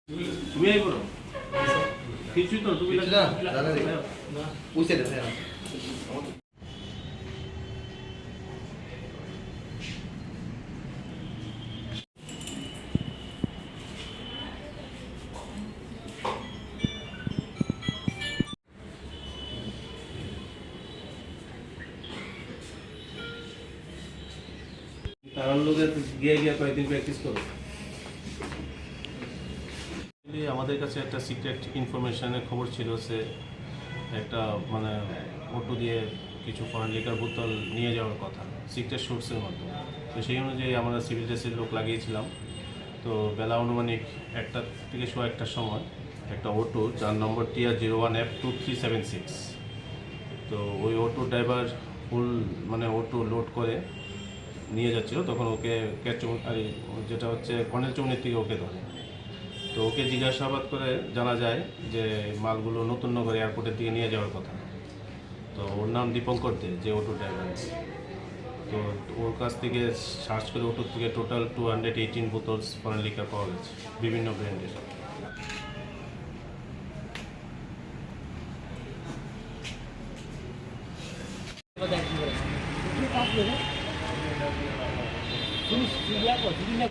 তুমি এই করো কিছু তো তুমি না দাদা বুঝতে দে তার লোকে গিয়ে গিয়ে কয়েকদিন প্র্যাকটিস করো। আমাদের কাছে একটা সিক্রেট ইনফরমেশনের খবর ছিল, সে একটা মানে অটো দিয়ে কিছু ফরেন লিকার বোতল নিয়ে যাওয়ার কথা সিক্রেট সোর্সের মাধ্যমে। তো সেই অনুযায়ী আমরা সিভিল ড্রেসের লোক লাগিয়েছিলাম। তো বেলা অনুমানিক 1টা থেকে 1:15টার সময় একটা অটো, যার নম্বর TR01F2376, তো ওই অটো ড্রাইভার ফুল মানে অটো লোড করে নিয়ে যাচ্ছিল। তখন ওকে যেটা হচ্ছে কর্নেল চৌনির থেকে ওকে ধরে। তো ওকে জিজ্ঞাসাবাদ করে জানা যায় যে মালগুলো নতুননগর এয়ারপোর্টের দিকে নিয়ে যাওয়ার কথা। তো ওর নাম দীপঙ্কর দে, যে অটো ড্রাইভার। তো ওর কাছ থেকে সার্চ করে অটোর থেকে টোটাল 218 বোতলস ফরেন লিকার পাওয়া গেছে, বিভিন্ন ব্র্যান্ডের।